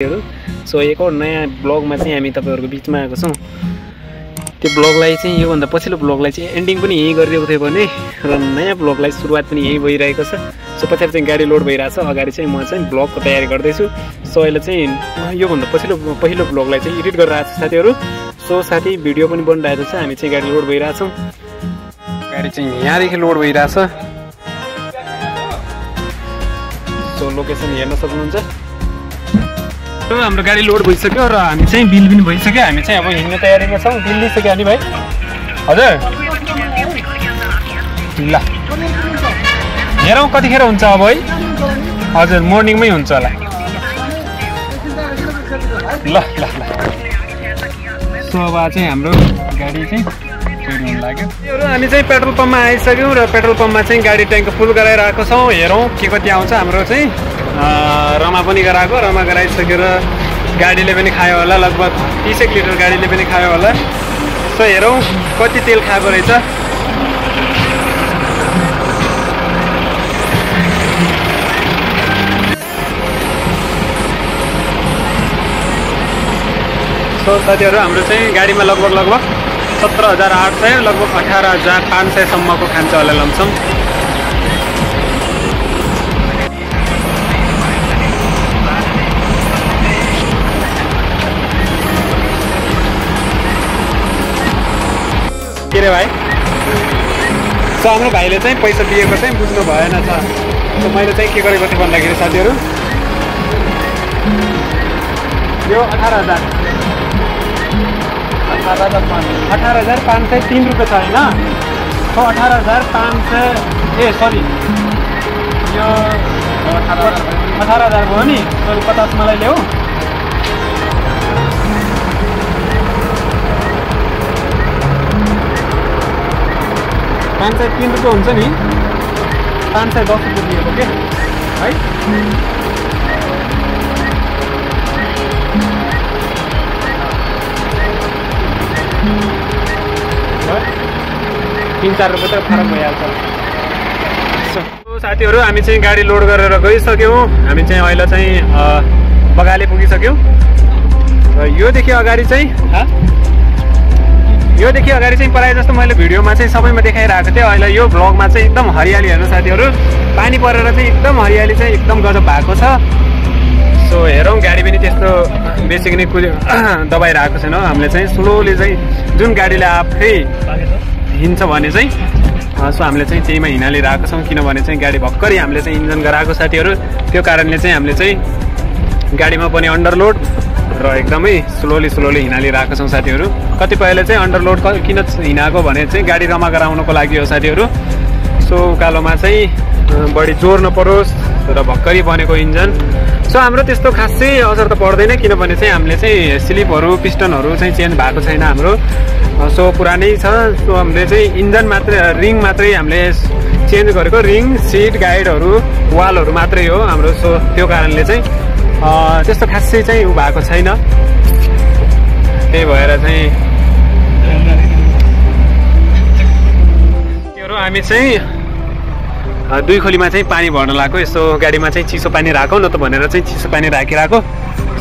So एक और नयाँ ब्लगमा चाहिँ हामी तपाईहरुको बिचमा आएको छौं। त्यो ब्लगलाई चाहिँ योभन्दा पछिल्लो ब्लगलाई चाहिँ एन्डिङ पनि यही गरिदिएको थियो भने र नयाँ ब्लगलाई सुरुवात पनि यही भइरहेको छ। सो पछाडि चाहिँ गाडी लोड भइरहेछ, अगाडि चाहिँ म चाहिँ ब्लगको तयारी गर्दैछु। सो अहिले चाहिँ योभन्दा पहिलो ब्लगलाई चाहिँ एडिट गरिरहेको छ साथीहरु। सो साथी भिडियो पनि बनिरहेको छ, हामी चाहिँ गाडी लोड भइरहेछौं। गाडी चाहिँ यहाँदेखि लोड भइरहेछ। सो लोकेसन हेर्न सक्नुहुन्छ। हाम्रो गाडी लोड भइसक्यो र हामी चाहिँ बिल पनि भइसक्यो। हामी चाहिँ अब हिँड्ने तयारीमा छौं। बिल लिइसक्यो नि भाइ? हजुर ल हेरौँ कतिखेर हुन्छ अब है। हजुर मर्निङमै हुन्छ होला। ल ल ल सो अब चाहिँ हाम्रो गाडी चाहिँ रेडी हुन लाग्यो। हामी चाहिँ पेट्रोल पम्पमा आइसक्यौँ र पेट्रोल पम्पमा चाहिँ गाडी ट्याङ्क फुल गराइरहेको छौँ। हेरौँ के कति आउँछ। हाम्रो चाहिँ रमा पनि गराएको, रमा गराइसकेर गाडीले पनि खायो होला, लगभग 30 लिटर गाडीले पनि खायो होला। सो हेरौँ कति तेल खाएको रहेछ। सो साथीहरु हाम्रो चाहिँ गाडीमा लगभग 17,800 लगभग 18,500 सम्मको खान्छ होला लमसम। के रे भाइ? सो हाम्रो भाइले चाहिँ पैसा दिएको चाहिँ बुझ्नु भएन छ। सो मैले चाहिँ के गरेको थिएँ भन्दाखेरि साथीहरु यो 18,503 रुपियाँ छ हैन? सो 18,500 सरी यो 18,000 भयो नि। सरी 50 मलाई ल्याऊ। 503 रुपियाँ हुन्छ नि। 510 रुपियाँ दिएको के है? 3-4 रुपियाँ त फरक भइहाल्छ। साथीहरु हामी चाहिँ गाडी लोड गरेर गइसक्यौँ। हामी चाहिँ अहिले चाहिँ बगाले पुगिसक्यौँ र योदेखि अगाडि चाहिँ प्रायः जस्तो मैले भिडियोमा चाहिँ सबैमा देखाइरहेको थिएँ। अहिले यो भ्लगमा चाहिँ एकदम हरियाली हेर्नु साथीहरु। पानी परेर चाहिँ एकदम हरियाली चाहिँ एकदम गजब भएको छ। सो हेरौँ गाडी पनि त्यस्तो बेसी नै दबाइरहेको छैन। हामीले चाहिँ स्लोली चाहिँ जुन गाडीले आफै हिँड्छ भने चाहिँ सो हामीले चाहिँ त्यहीमा हिँडालिरहेको छौँ। किनभने चाहिँ गाडी भर्खरै हामीले चाहिँ इन्जन गराएको साथीहरु। त्यो कारणले चाहिँ हामीले चाहिँ गाडीमा पनि अन्डरलोड र एकदमै स्लोली हिँडालिरहेको छौँ साथीहरु। कतिपयले चाहिँ अन्डरलोड किन हिँडाएको भने चाहिँ गाडी रमा गराउनको लागि हो साथीहरु। सो उकालोमा चाहिँ बढी जोर नपरोस् र भर्खरै बनेको इन्जन। सो हाम्रो त्यस्तो खासै असर त पर्दैन किनभने चाहिँ हामीले चाहिँ स्लिपहरु पिस्टनहरु चाहिँ चेन्ज भएको छैन हाम्रो। सो पुरानै छ। सो हामीले चाहिँ इन्जन मात्रै रिङ मात्रै हामीले चेन्ज गरेको। रिङ सिट गाइडहरु वालहरु मात्रै हो हाम्रो। सो त्यो कारणले चाहिँ त्यस्तो खासै चाहिँ उ भएको छैन। त्यही भएर चाहिँ हामी चाहिँ दुई खोलीमा चाहिँ पानी भर्न लाग्यो। यसो गाडीमा चाहिँ चिसो पानी राखौ न त भनेर चाहिँ चिसो पानी राखिराको।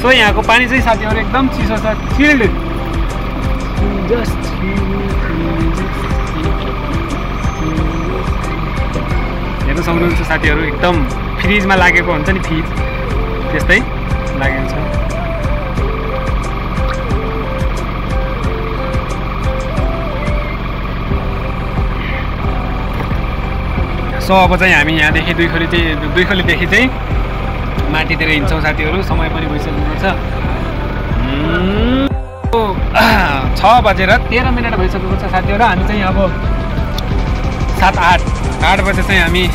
सो यहाँको पानी चाहिँ साथीहरु एकदम चिसो छ। चिल्ड हेर्न सक्नुहुन्छ साथीहरु। एकदम फ्रिजमा लागेको हुन्छ नि, फ्रिज त्यस्तै लागेको छ। सो अब चाहिँ हामी यहाँदेखि दुई खोलीदेखि चाहिँ माथितिर हिँड्छौँ साथीहरु। समय पनि भइसकेको छ। 6:13 भइसकेको छ साथीहरु। हामी चाहिँ अब 7-8 बजे चाहिँ हामी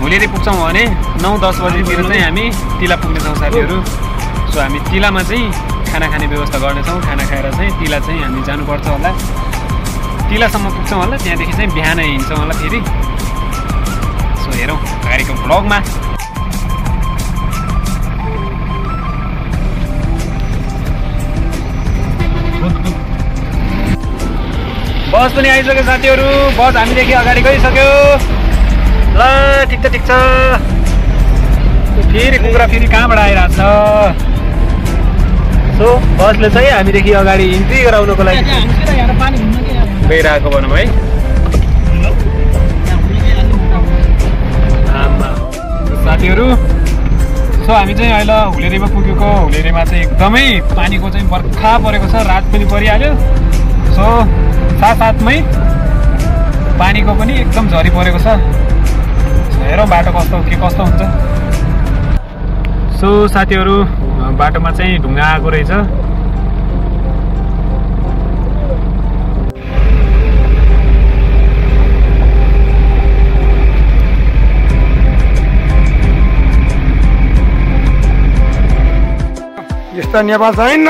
भोलि पुग्छौँ भने 9-10 बजेतिर चाहिँ हामी तिला पुग्नेछौँ साथीहरु। सो हामी तिलामा चाहिँ खाना खाने व्यवस्था गर्नेछौँ। खाना खाएर चाहिँ तिला चाहिँ हामी जानुपर्छ होला। तिलासम्म पुग्छौँ होला। त्यहाँदेखि चाहिँ बिहानै हिँड्छौँ होला फेरि। सो हेरौँ अगाडिको भ्लगमा। बस पनि आइसक्यो साथीहरु। बस हामीदेखि अगाडि गइसक्यो। ल ठिक छ फेरि कुखुरा फेरि कहाँबाट आइरहेछ। सो बसले चाहिँ हामीदेखि अगाडि इन्ट्री गराउनको लागि गइरहेको भनौँ है। साथीहरू सो हामी चाहिँ अहिले हुलेरीमा पुगेको। हुलेरीमा चाहिँ एकदमै पानीको चाहिँ बर्खा परेको छ, रात पनि परिहाल्यो। सो साथसाथमै पानीको पनि एकदम झरी परेको छ। हेरौँ बाटो के कस्तो हुन्छ। सो साथीहरू बाटोमा चाहिँ ढुङ्गा आएको रहेछ। यस्ता नेपाल छैन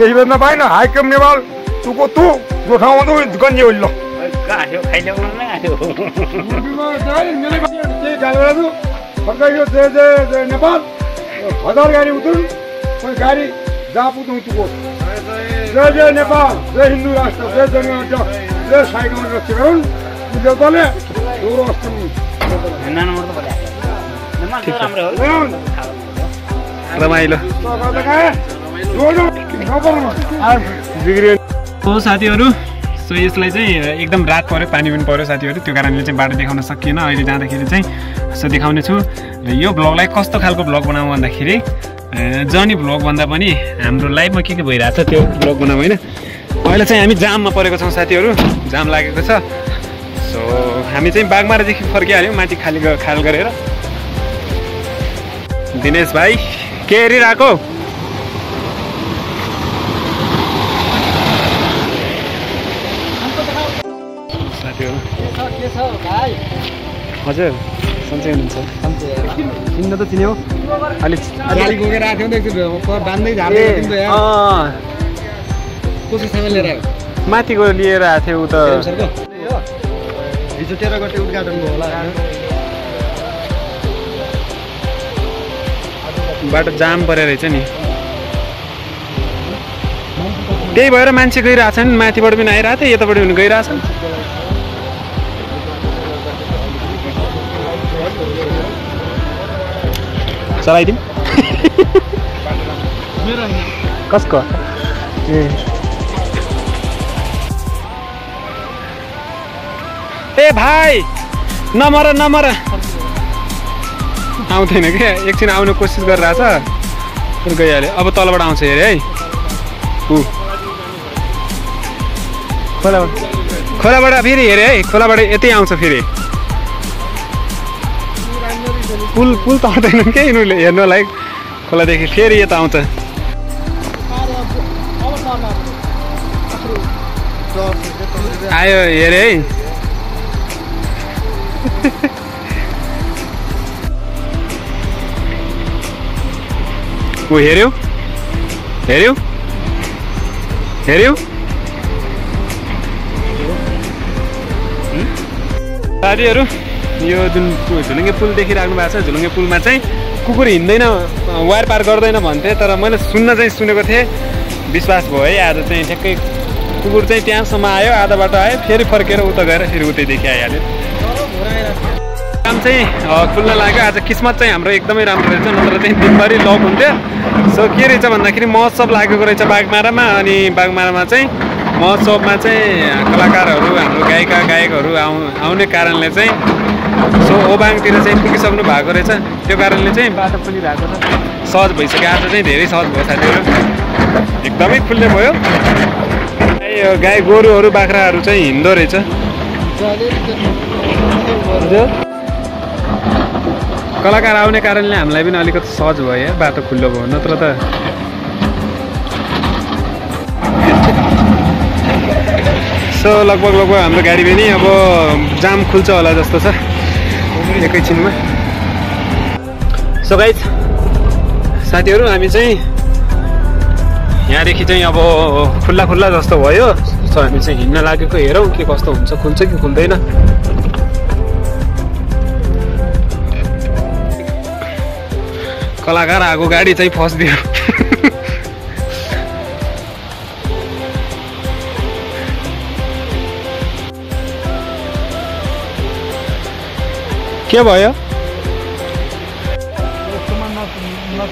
यही बेच्न पाएन। हाइकम नेपाल तुको तु जो ठाउँमा तु गन्जे होइल नेपाल 1000 गाडी उतरुन् गाडी जहाँ पुग्नु तुको। जय जय नेपाल, जय हिन्दू राष्ट्र, जय जनगणना, जय साइकल रक्षा गरून् दलले दोहोरो अस्ति रमाइलो हो साथीहरू। सो यसलाई चाहिँ एकदम रात पऱ्यो, पानी पनि पऱ्यो साथीहरू, त्यो कारणले चाहिँ बाटो देखाउन सकिएन अहिले जाँदाखेरि चाहिँ। सो देखाउने छु। र यो भ्लगलाई कस्तो खालको भ्लग बनाऊँ भन्दाखेरि जर्नी भ्लग भन्दा पनि हाम्रो लाइफमा के भइरहेछ त्यो भ्लग बनाऊँ होइन। अहिले चाहिँ हामी जाममा परेको छौँ साथीहरू, जाम लागेको छ। सो हामी चाहिँ बागमारादेखि फर्किहाल्यौँ माथि खाल गरेर। दिनेश भाइ के हेरिरहेको? साथीहरू हजुर सन्चै हुनुहुन्छ? चिन्न त चिन्यौ अलिक बोकेर आएको थियो बाँध्दै माथिको लिएर आएको थियो उ त हिजो 13 गते उद्घाटन भयो होला। बाटो जाम परेर रहेछ नि, त्यही भएर मान्छे गइरहेछन्। माथिबाट पनि आइरहेको थियो, यताबाट पनि गइरहेछन्। चलाइदिउँ कसको? ए भाइ नमर आउँदैन क्या, एकछिन आउनु कोसिस गरिरहेछ गइहाल्यो। अब तलबाट आउँछ हेरे है। खोलाबाट फेरि हेरे है, खोलाबाट यतै आउँछ फेरि। पुल त आउँदैन क्या यिनीहरूले हेर्नलाई, खोलादेखि फेरि यता आउँछ। आयो हेरे है। ऊ हेऱ्यौ साथीहरू, यो जुन झुलुङ्गे पुल देखिराख्नु भएको छ, झुलुङ्गे पुलमा चाहिँ कुकुर हिँड्दैन, वायर पार गर्दैन भन्थे। तर मैले सुनेको थिएँ, विश्वास भयो है। आज चाहिँ ठ्याक्कै कुकुर चाहिँ त्यहाँसम्म आयो, आधा बाटो आयो, फेरि फर्केर उता गएर फेरि उतैदेखि आइहाल्यो। काम चाहिँ खुल्न लाग्यो। आज किस्मत चाहिँ हाम्रो एकदमै राम्रो रहेछ, नत्र चाहिँ दिनभरि लक हुन्थ्यो। सो के रहेछ भन्दाखेरि महोत्सव लागेको रहेछ बागमारामा। अनि बागमारामा चाहिँ महोत्सवमा चाहिँ कलाकारहरू, हाम्रो गायकहरू आउने कारणले चाहिँ सो ओबाङतिर चाहिँ पुगिसक्नु भएको रहेछ। त्यो कारणले चाहिँ बाटो खुलिरहेको छ, सहज भइसक्यो। आज चाहिँ धेरै सहज भयो साथीहरू, एकदमै खुल्ने भयो। यो गाई गोरुहरू बाख्राहरू चाहिँ हिँड्दो रहेछ। कलाकार आउने कारणले हामीलाई पनि अलिकति सहज भयो, बाटो खुल्लो भयो, नत्र त सो लगभग हाम्रो गाडी पनि अब जाम खुल्छ होला जस्तो छ एकैछिनमा। सो गाइज साथीहरू, हामी चाहिँ यहाँदेखि चाहिँ अब खुल्ला जस्तो भयो। सो हामी चाहिँ हिँड्न लागेको, हेरौँ के कस्तो हुन्छ, खुल्छ कि खुल्दैन। कलाकार आएको गाडी चाहिँ फस्दियो। के भयो?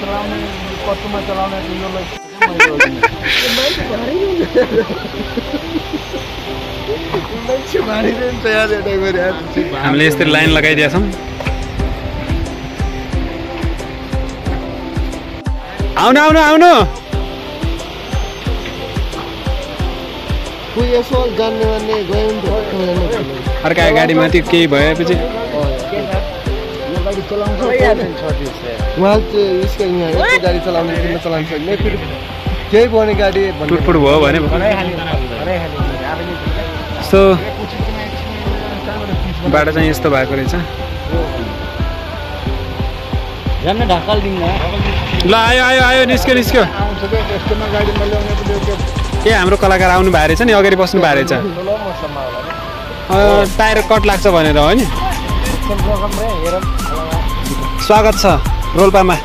चलाउने कत्तुमा चलाउने तिनीहरूलाई हामीले यसरी लाइन लगाइदिएका छौँ। आउनु आउनु आउनु अर्का गाडीमाथि केही भएपछि गाडी चलाउने केही भने गाडी टुटफुट भयो भने यस्तो बाटो चाहिँ यस्तो भएको रहेछ। ल आयो आयो आयो निस्क्यो निस्क्यो। ए हाम्रो कलाकार आउनु भएको रहेछ नि, अगाडि बस्नु भएको रहेछ। टायर कट लाग्छ भनेर हो नि। स्वागत छ रोल्पामा।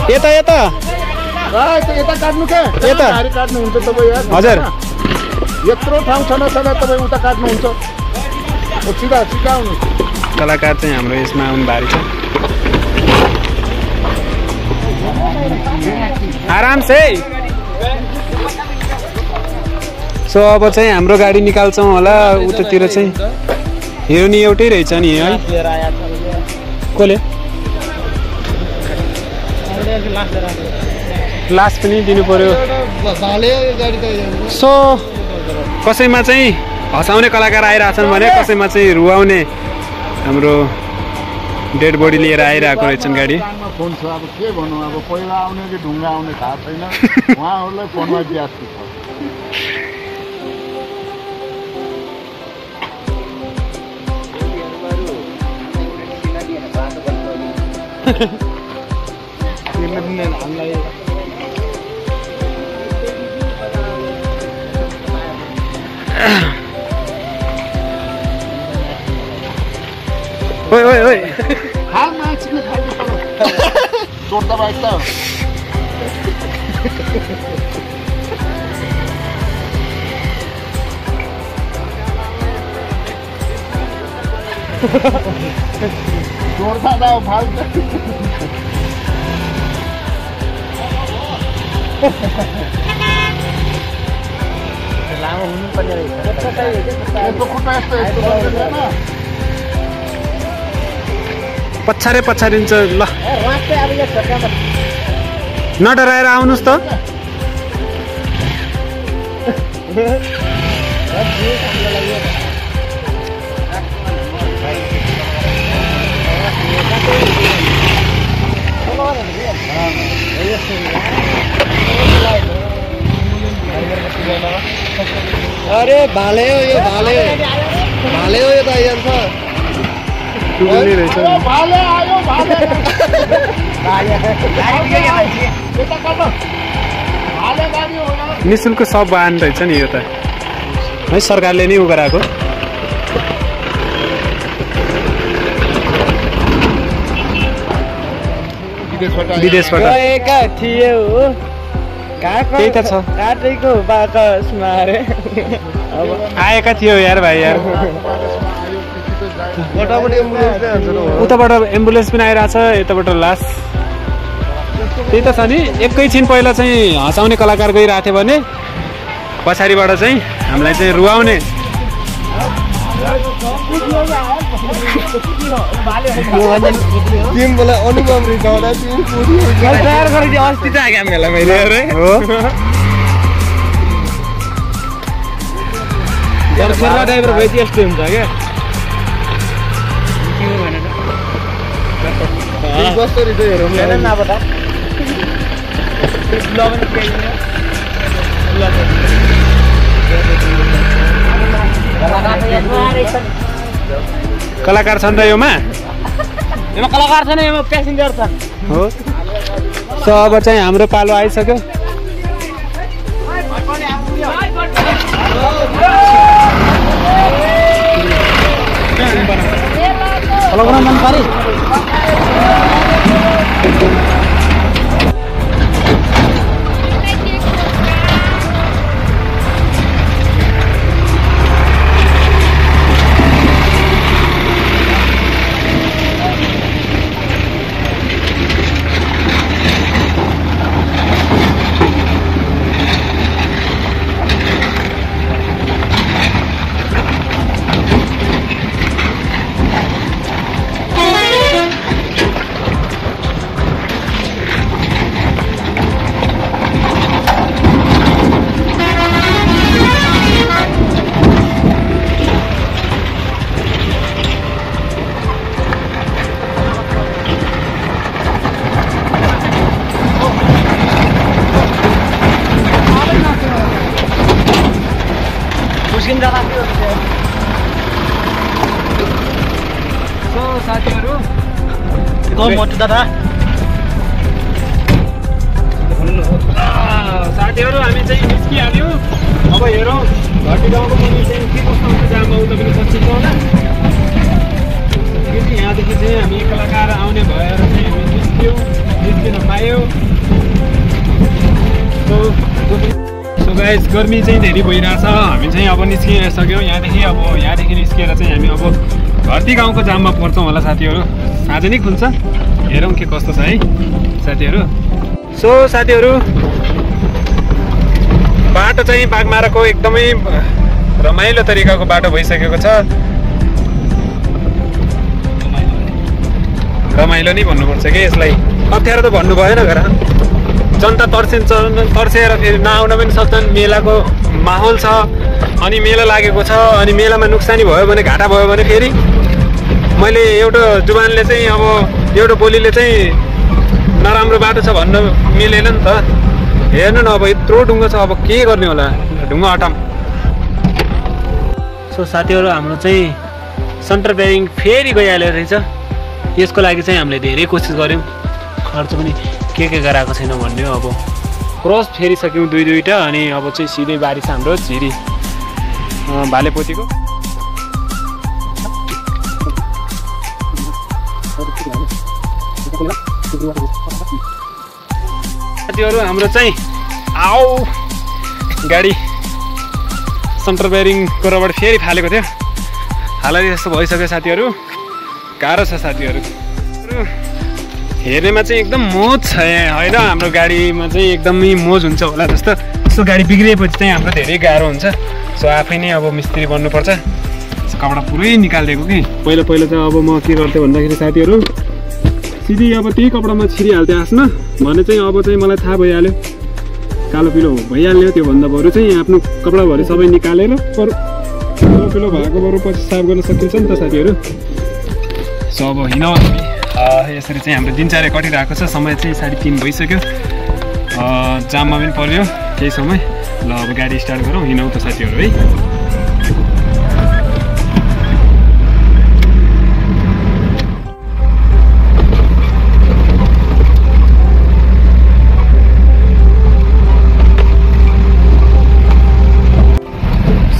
यता यता यता काट्नु क्या यता काट्नुहुन्छ तपाईँ हजुर। यत्रो ठाउँ छ नछाडा तपाईँ उता काट्नुहुन्छ सिधा सिधा आउनु। कलाकार चाहिँ हाम्रो यसमा आउनु भएको छ। आराम से। सो अब चाहिँ हाम्रो गाडी निकाल्छौँ होला उतातिर चाहिँ। हेर्नु नि एउटै रहेछ नि है। कसले लास्ट पनि दिनु पर्यो। सो कसैमा चाहिँ हँसाउने कलाकार आइरहेछन् भने कसैमा चाहिँ रुवाउने हाम्रो डेड बडी लिएर आइरहेको रहेछन् गाडी। फोन छ अब के भन्नु, अब पहिला आउने कि ढुङ्गा आउने थाहा छैन। उहाँहरूलाई फोनमा ग्यास छ। ओइ ओइ ओइ हाल मान्छेले खाइदियो तर चोर्दा बाइक त चोर्दा त फाल्छ। लामो हुनुपर्ने रहेछ। यस्तो खुट्टा यस्तो यस्तो गर्दैन। पछाडि पछाडिन्छ। ल नडराएर आउनुहोस् त। अरे भाले हो यो, भाले भाले हो यो त यहाँ रहेछ भाले आयो भाले निःशुल्क सब वाहन रहेछ नि यो त है, सरकारले नै उ गराएको। विदेशबाट गएका थिए हो, त्यही त छ। काटेको बाकसमा अरे आएका थियो यार भाइ यार। उताबाट एम्बुलेन्स पनि आइरहेछ, यताबाट लास। त्यही त छ नि। एकैछिन पहिला चाहिँ हँसाउने कलाकार गइरहेको थियो भने पछाडिबाट चाहिँ हामीलाई चाहिँ रुवाउने। अनुभव तयार गरेको अस्ति त आगे हामीलाई मैले हो। खेल्ला ड्राइभर भए चाहिँ यस्तो हुन्छ क्या। कसरी चाहिँ हेरौँ न अब त। कलाकार छन् र योमा कलाकार छन्, योमा प्यासेन्जर छन् हो। सो अब चाहिँ हाम्रो पालो आइसक्यो। साथीहरू साथीहरू हामी चाहिँ निस्किहाल्यौँ। अब हेरौँ घटी गाउँको मुनि चाहिँ के कस्तो हुन्छ जाममा आउँदा पनि सकिन्छ होला। किनकि यहाँदेखि चाहिँ हामी कलाकार आउने भएर चाहिँ हामी निस्किन पायौँ। सो गाइस गर्मी चाहिँ धेरै भइरहेछ। हामी चाहिँ अब निस्किसक्यौँ यहाँदेखि। अब यहाँदेखि निस्किएर चाहिँ हामी अब घटी गाउँको जाममा पर्छौँ होला साथीहरू। साँझ नै खुल्छ, हेरौँ के कस्तो छ है साथीहरू। सो साथीहरू बाटो चाहिँ बाघमाराको एकदमै रमाइलो तरिकाको बाटो भइसकेको छ। रमाइलो नै भन्नुपर्छ कि यसलाई, अप्ठ्यारो त भन्नु भएन। घर जनता तर्सेर फेरि नआउन पनि सक्छन्। मेलाको माहौल छ, अनि मेला लागेको छ, अनि मेलामा नोक्सानी भयो भने, घाटा भयो भने फेरि मैले एउटा जुबानले चाहिँ अब एउटा बोलीले चाहिँ नराम्रो बाटो छ भन्न मिलेन नि त। हेर्नु न अब यत्रो ढुङ्गो छ, अब के गर्ने होला, ढुङ्गा हटाम। सो साथीहरू हाम्रो चाहिँ सेन्टर ब्यारिङ फेरि गइहाल्यो रहेछ। यसको लागि चाहिँ हामीले धेरै कोसिस गऱ्यौँ, खर्च पनि के गराएको छैन भन्ने हो। अब क्रस फेरिसक्यौँ दुईवटा, अनि अब चाहिँ सिधै बारी छ हाम्रो झिरी भालेपोतीको। साथीहरू हाम्रो चाहिँ आऊ गाडी सेन्टर ब्यारिङको रबड फेरि फालेको थियो, हालैले जस्तो भइसक्यो साथीहरू। गाह्रो छ साथीहरू। हेर्नेमा चाहिँ एकदम मोज छ होइन, हाम्रो गाडीमा चाहिँ एकदमै मोज हुन्छ होला जस्तो। यस्तो गाडी बिग्रिएपछि चाहिँ हाम्रो धेरै गाह्रो हुन्छ। सो आफै नै अब मिस्त्री बन्नुपर्छ। कपडा पुरै निकालिदिएको कि पहिला चाहिँ अब म के गर्थेँ भन्दाखेरि साथीहरू सिधै अब त्यही कपडामा छिरिहाल्थेँ आस्मा भने चाहिँ अब चाहिँ मलाई थाहा भइहाल्यो, कालो पिलो भइहाल्यो। त्योभन्दा बरु चाहिँ आफ्नो कपडाभरि सबै निकालेर कालो पिलो भएको बरु पछि साफ गर्न सकिन्छ नि त साथीहरू। सो अब हिँडौँ हामी। यसरी चाहिँ हाम्रो दिनचर्या कटिरहेको छ। समय चाहिँ 3:30 भइसक्यो, जाममा पनि पर्यो केही समय। ल अब गाडी स्टार्ट गरौँ, हिँडौँ त साथीहरू है।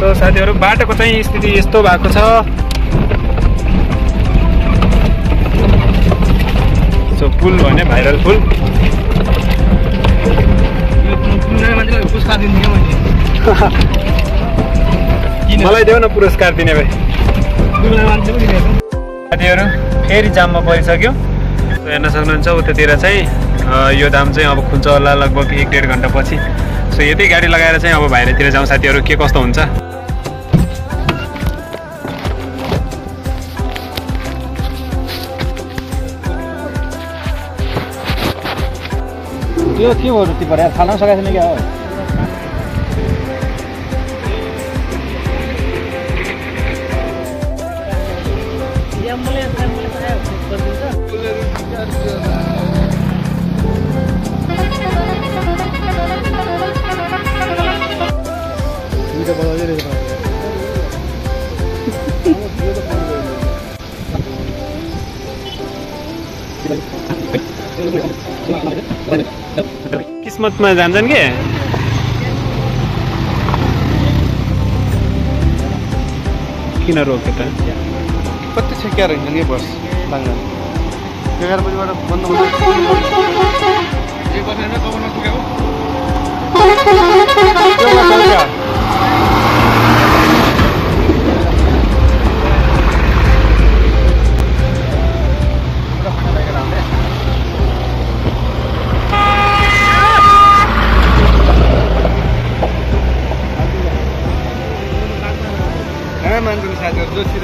सो साथीहरू बाटोको चाहिँ स्थिति यस्तो भएको छ। सो पुल भने भाइरल पुल। मलाई देऊ न पुरस्कार दिने भए। साथीहरू फेरि जाममा परिसक्यो। हेर्न सक्नुहुन्छ उतातिर चाहिँ यो जाम चाहिँ अब खुल्छ होला लगभग 1-1.5 घन्टा पछि। सो यतै गाडी लगाएर चाहिँ अब बाहिरतिर जाउँ साथीहरू, के कस्तो हुन्छ। यो के हो रुटी पऱ्यो, खाना सकेको छैन क्या हो। किस्मतमा जान्छन् के किन रोक्यो त? कति छ क्या रहेछ नि बस लाङ्गा 11 बजेबाट बन्द हुन्छ। मान्छेले साथीहरू जोसिर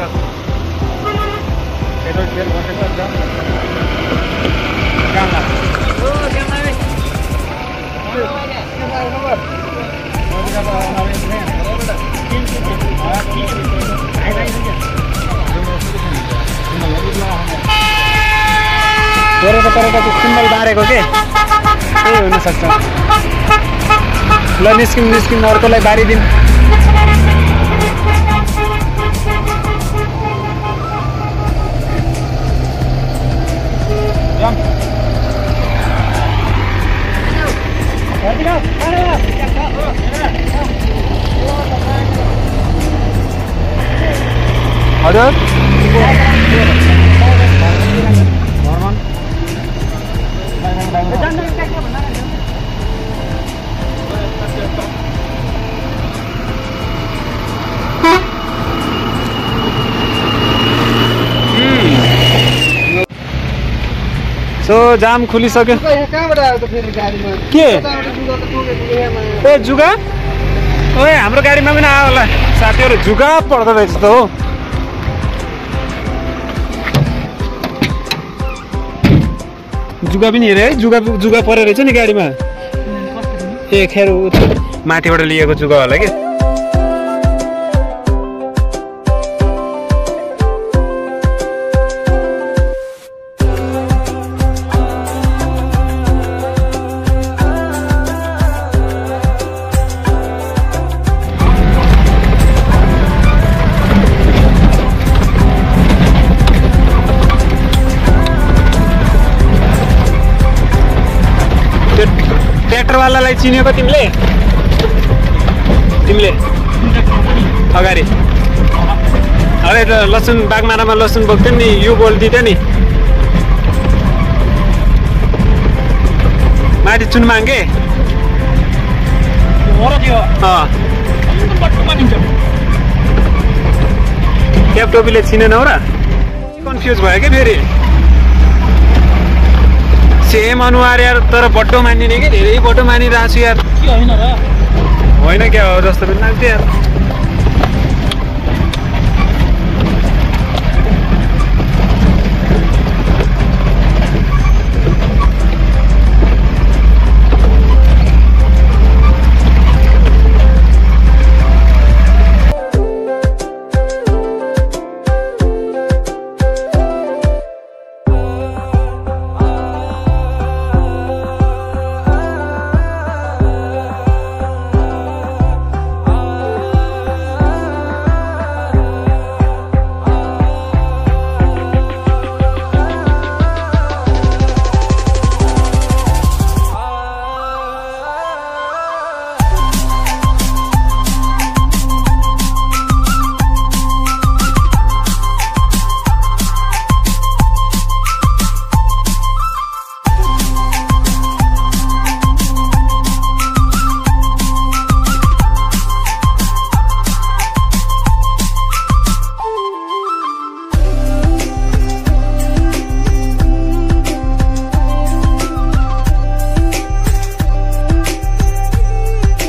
सिम्बल बारेको के त्यही हुनसक्छ। ल निस्किम अर्कोलाई बारिदिउँ। हजुर सो जाम खुलिसक्यो कहाँबाट आयो त फेरि गाडीमा के के ए जुगा ओए हाम्रो गाडीमा पनि आयो होला साथीहरू जुगा पर्दो रहेछ त हो जुगा पनि हेरे है जुगा जुगा परेर रहेछ नि गाडीमा ए खेर माथिबाट लिएको जुगा होला कि ट्र्याक्टरवालालाई चिन्यो तिमीले अगाडि अरे त लसुन बागमारामा लसुन बोक्थ्यो नि यो बोलिदिथ्यो नि माथि चुनमाङ्गे क्याप टोपीले चिनेनौ र कन्फ्युज भयो क्या फेरि सेम अनुहार यार तर बड्डो मानिने कि धेरै बड्डो मानिरहेको छु यार होइन क्या हो जस्तो पनि लाग्थ्यो यार